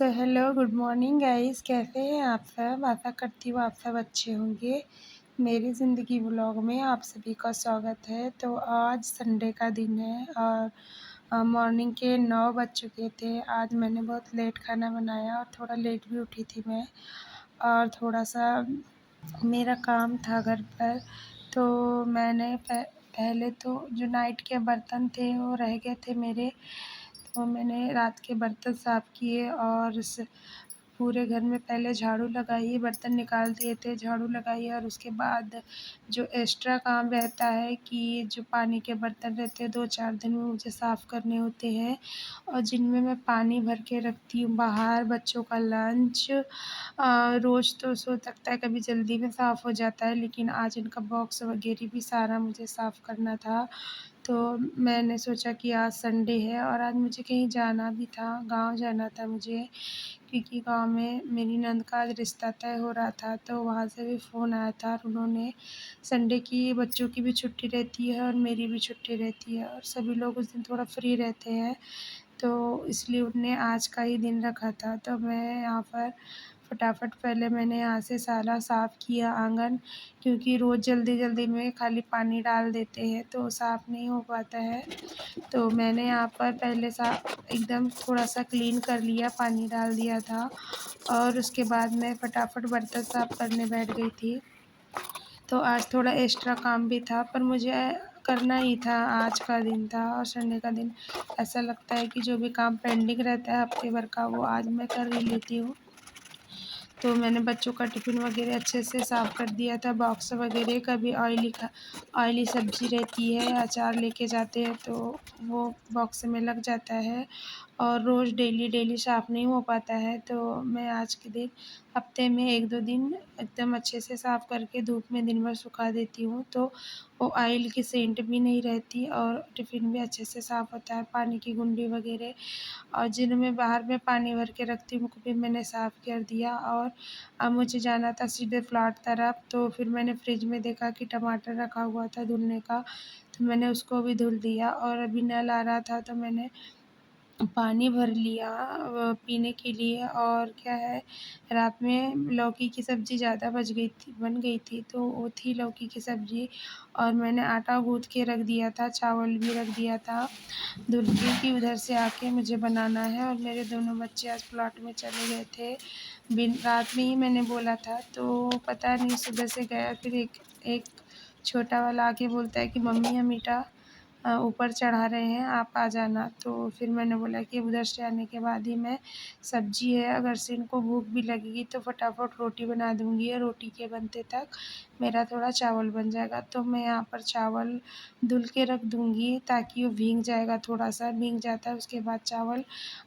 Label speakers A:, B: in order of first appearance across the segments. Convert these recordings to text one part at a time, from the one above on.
A: Hello good morning guys, कैसे हैं आप सब। आशा करती हूँ आप सब अच्छे होंगे। मेरी ज़िंदगी व्लॉग में आप सभी का स्वागत है। तो आज संडे का दिन है और मॉर्निंग के 9 बज चुके थे। आज मैंने बहुत लेट खाना बनाया और थोड़ा लेट भी उठी थी मैं, और थोड़ा-सा मेरा काम था घर पर। तो मैंने पहले तो जो नाइट के बर्तन थे वो रह गए थे मेरे, तो मैंने रात के बर्तन साफ़ किए और पूरे घर में पहले झाड़ू लगाई, बर्तन निकाल दिए थे, झाड़ू लगाई, और उसके बाद जो एक्स्ट्रा काम रहता है कि जो पानी के बर्तन रहते हैं 2-4 दिन में मुझे साफ़ करने होते हैं, और जिनमें मैं पानी भर के रखती हूँ बाहर। बच्चों का लंच रोज़ तो हो सकता है कभी जल्दी में साफ़ हो जाता है, लेकिन आज इनका बॉक्स वगैरह भी सारा मुझे साफ़ करना था। तो मैंने सोचा कि आज संडे है और आज मुझे कहीं जाना भी था, गाँव जाना था मुझे, क्योंकि गाँव में मेरी नंद का आज रिश्ता तय हो रहा था। तो वहाँ से भी फ़ोन आया था और उन्होंने संडे की बच्चों की भी छुट्टी रहती है और मेरी भी छुट्टी रहती है और सभी लोग उस दिन थोड़ा फ्री रहते हैं, तो इसलिए उनने आज का ही दिन रखा था। तो मैं यहाँ पर फटाफट पहले मैंने यहाँ से सारा साफ़ किया आँगन, क्योंकि रोज़ जल्दी-जल्दी में खाली पानी डाल देते हैं तो साफ़ नहीं हो पाता है। तो मैंने यहाँ पर पहले एकदम थोड़ा-सा क्लीन कर लिया, पानी डाल दिया था, और उसके बाद मैं फटाफट बर्तन साफ़ करने बैठ गई थी। तो आज थोड़ा एक्स्ट्रा काम भी था, पर मुझे करना ही था, आज का दिन था और संडे का दिन ऐसा लगता है कि जो भी काम पेंडिंग रहता है हफ़्ते भर का वो आज मैं कर ही लेती हूँ। तो मैंने बच्चों का टिफ़िन वग़ैरह अच्छे से साफ़ कर दिया था, बॉक्स वग़ैरह। कभी ऑयली सब्ज़ी रहती है, अचार लेके जाते हैं तो वो बॉक्स में लग जाता है, और रोज़ डेली साफ़ नहीं हो पाता है। तो मैं आज के दिन हफ़्ते में 1-2 दिन एकदम अच्छे से साफ़ करके धूप में दिन भर सुखा देती हूँ, तो वो ऑयल की सेंट भी नहीं रहती और टिफ़िन भी अच्छे से साफ़ होता है, पानी की गुंडी वग़ैरह। और जिनमें बाहर में पानी भर के रखती हूँ उनको भी मैंने साफ़ कर दिया। और अब मुझे जाना था सीधे प्लॉट तरफ, तो फिर मैंने फ्रिज में देखा कि टमाटर रखा हुआ था धुलने का, तो मैंने उसको भी धुल दिया। और अभी नल आ रहा था तो मैंने पानी भर लिया पीने के लिए। और क्या है, रात में लौकी की सब्ज़ी ज़्यादा बन गई थी, तो वो थी लौकी की सब्ज़ी, और मैंने आटा गूँथ के रख दिया था, चावल भी रख दिया था धुल के कि उधर से आके मुझे बनाना है। और मेरे दोनों बच्चे आज प्लॉट में चले गए थे, रात में ही मैंने बोला था, तो पता नहीं सुबह से गया। फिर एक एक छोटा वाला आके बोलता है कि मम्मी हम ईंटा ऊपर चढ़ा रहे हैं, आप आ जाना। तो फिर मैंने बोला कि उधर से आने के बाद ही मैं, सब्ज़ी है, अगर से इनको भूख भी लगेगी तो फटाफट रोटी बना दूँगी, और रोटी के बनते तक मेरा थोड़ा चावल बन जाएगा। तो मैं यहाँ पर चावल धुल के रख दूँगी ताकि वो भीग जाएगा, थोड़ा-सा भीग जाता है उसके बाद चावल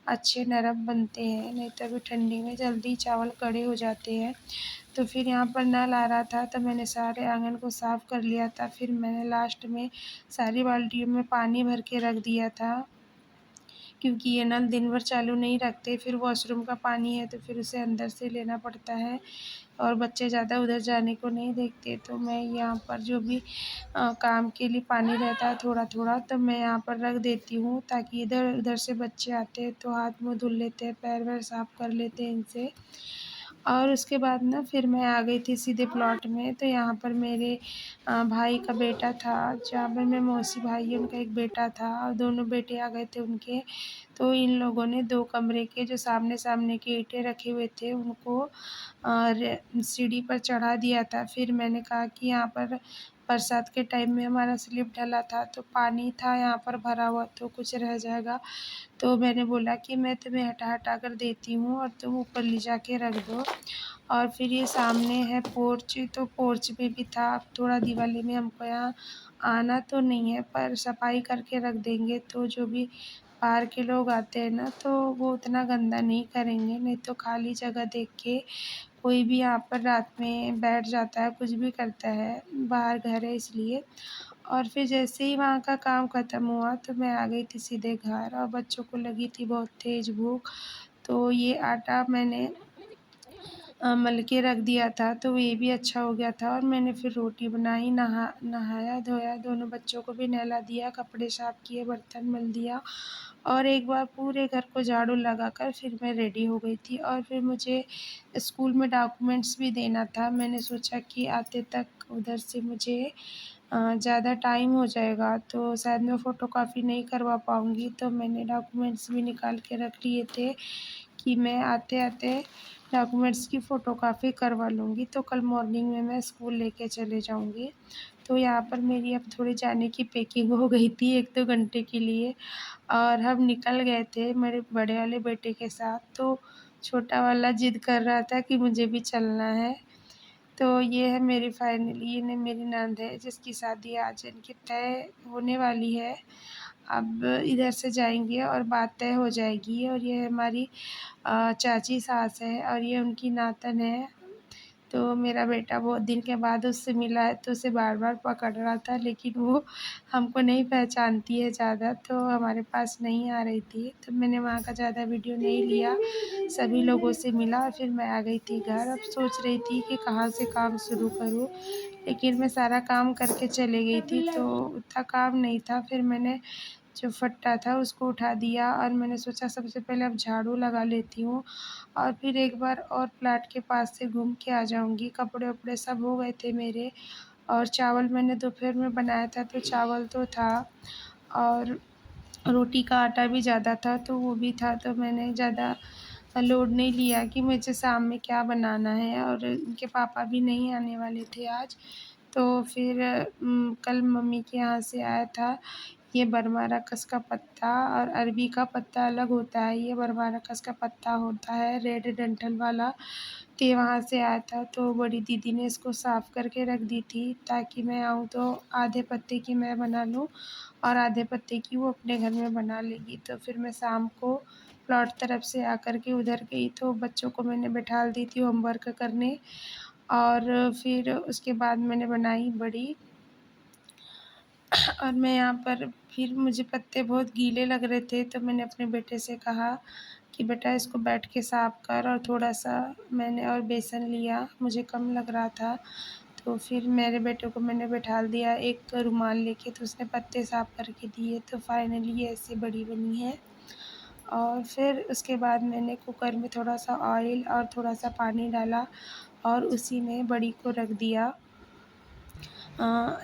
A: अच्छे नरम बनते हैं, नहीं तो अभी ठंडी में जल्दी चावल कड़े हो जाते हैं। तो फिर यहाँ पर नल आ रहा था तो मैंने सारे आँगन को साफ़ कर लिया था। फिर मैंने लास्ट में सारी बाल्टियों में पानी भर के रख दिया था, क्योंकि ये नल दिन भर चालू नहीं रखते। फिर वॉशरूम का पानी है तो फिर उसे अंदर से लेना पड़ता है, और बच्चे ज़्यादा उधर जाने को नहीं देखते। तो मैं यहाँ पर जो भी काम के लिए पानी रहता है थोड़ा-थोड़ा, तो मैं यहाँ पर रख देती हूँ, ताकि इधर-उधर से बच्चे आते हैं तो हाथ मुँह धुल लेते हैं, पैर-वैर साफ़ कर लेते हैं इनसे। और उसके बाद ना फिर मैं आ गई थी सीधे प्लॉट में। तो यहाँ पर मेरे भाई का बेटा था, जहाँ पर मेरे मौसी भाई है उनका एक बेटा था, और दोनों बेटे आ गए थे उनके। तो इन लोगों ने 2 कमरे के जो सामने-सामने के ईंटें रखे हुए थे उनको सीढ़ी पर चढ़ा दिया था। फिर मैंने कहा कि यहाँ पर बरसात के टाइम में हमारा स्लिप ढला था तो पानी था यहाँ पर भरा हुआ, तो कुछ रह जाएगा। तो मैंने बोला कि मैं तुम्हें हटा-हटा कर देती हूँ और तुम ऊपर ले जाके रख दो। और फिर ये सामने है पोर्च, तो पोर्च में भी था। अब थोड़ा दिवाली में हमको यहाँ आना तो नहीं है, पर सफाई करके रख देंगे तो जो भी बाहर के लोग आते हैं ना, तो वो उतना गंदा नहीं करेंगे। नहीं तो खाली जगह देख के कोई भी यहाँ पर रात में बैठ जाता है, कुछ भी करता है, बाहर घर है इसलिए। और फिर जैसे ही वहाँ का काम ख़त्म हुआ तो मैं आ गई थी सीधे घर, और बच्चों को लगी थी बहुत तेज़ भूख। तो ये आटा मैंने मल के रख दिया था, तो ये भी अच्छा हो गया था। और मैंने फिर रोटी बनाई, नहाया-धोया, दोनों बच्चों को भी नहला दिया, कपड़े साफ़ किए, बर्तन मल दिया, और एक बार पूरे घर को झाड़ू लगाकर फिर मैं रेडी हो गई थी। और फिर मुझे स्कूल में डॉक्यूमेंट्स भी देना था। मैंने सोचा कि आते तक उधर से मुझे ज़्यादा टाइम हो जाएगा, तो शायद मैं फ़ोटोकॉपी नहीं करवा पाऊँगी, तो मैंने डॉक्यूमेंट्स भी निकाल के रख लिए थे कि मैं आते-आते डॉक्यूमेंट्स की फ़ोटोकॉपी करवा लूँगी, तो कल मॉर्निंग में मैं स्कूल लेके चले जाऊँगी। तो यहाँ पर मेरी अब थोड़ी जाने की पैकिंग हो गई थी 1-2 घंटे के लिए, और हम निकल गए थे मेरे बड़े वाले बेटे के साथ। तो छोटा वाला ज़िद कर रहा था कि मुझे भी चलना है। तो ये है मेरी फाइनली, ये मेरी ननद है जिसकी शादी आज इनकी तय होने वाली है। अब इधर से जाएँगे और बात तय हो जाएगी। और ये हमारी चाची सास है और ये उनकी नातन है। तो मेरा बेटा बहुत दिन के बाद उससे मिला है, तो उसे बार-बार पकड़ रहा था, लेकिन वो हमको नहीं पहचानती है ज़्यादा, तो हमारे पास नहीं आ रही थी। तो मैंने वहाँ का ज़्यादा वीडियो नहीं लिया, सभी लोगों से मिला और फिर मैं आ गई थी घर। अब सोच रही थी कि कहाँ से काम शुरू करूँ, लेकिन मैं सारा काम करके चली गई थी, तो उतना काम नहीं था। फिर मैंने जो फट्टा था उसको उठा दिया और मैंने सोचा सबसे पहले अब झाड़ू लगा लेती हूँ और फिर एक बार और प्लाट के पास से घूम के आ जाऊँगी। कपड़े-वपड़े सब हो गए थे मेरे, और चावल मैंने दोपहर में बनाया था, तो चावल तो था, और रोटी का आटा भी ज़्यादा था, तो वो भी था। तो मैंने ज़्यादा लोड नहीं लिया कि मुझे शाम में क्या बनाना है, और उनके पापा भी नहीं आने वाले थे आज। तो फिर कल मम्मी के यहाँ से आया था ये बरमाराकस का पत्ता, और अरबी का पत्ता अलग होता है, ये बरमाराकस का पत्ता होता है रेड डंठल वाला। तो ये वहाँ से आया था, तो बड़ी दीदी ने इसको साफ़ करके रख दी थी ताकि मैं आऊँ तो आधे पत्ते की मैं बना लूँ और आधे पत्ते की वो अपने घर में बना लेगी। तो फिर मैं शाम को प्लॉट तरफ से आकर के उधर गई, तो बच्चों को मैंने बैठा दी थी होमवर्क करने, और फिर उसके बाद मैंने बनाई बड़ी। और मैं यहाँ पर फिर मुझे पत्ते बहुत गीले लग रहे थे, तो मैंने अपने बेटे से कहा कि बेटा इसको बैठ के साफ़ कर, और थोड़ा-सा मैंने और बेसन लिया, मुझे कम लग रहा था। तो फिर मेरे बेटे को मैंने बैठा दिया एक रुमाल लेके, तो उसने पत्ते साफ़ करके दिए, तो फाइनली ये ऐसे बड़ी बनी है। और फिर उसके बाद मैंने कुकर में थोड़ा-सा ऑयल और थोड़ा-सा पानी डाला और उसी में बड़ी को रख दिया।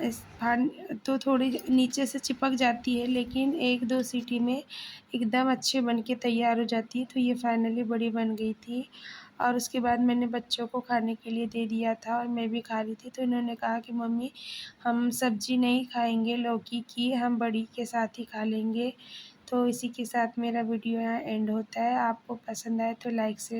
A: इस फान तो थोड़ी नीचे से चिपक जाती है, लेकिन 1-2 सीटी में एकदम अच्छे बन के तैयार हो जाती है। तो ये फाइनली बड़ी बन गई थी, और उसके बाद मैंने बच्चों को खाने के लिए दे दिया था और मैं भी खा रही थी। तो इन्होंने कहा कि मम्मी हम सब्ज़ी नहीं खाएँगे लौकी की, हम बड़ी के साथ ही खा लेंगे। तो इसी के साथ मेरा वीडियो यहाँ एंड होता है। आपको पसंद आए तो लाइक से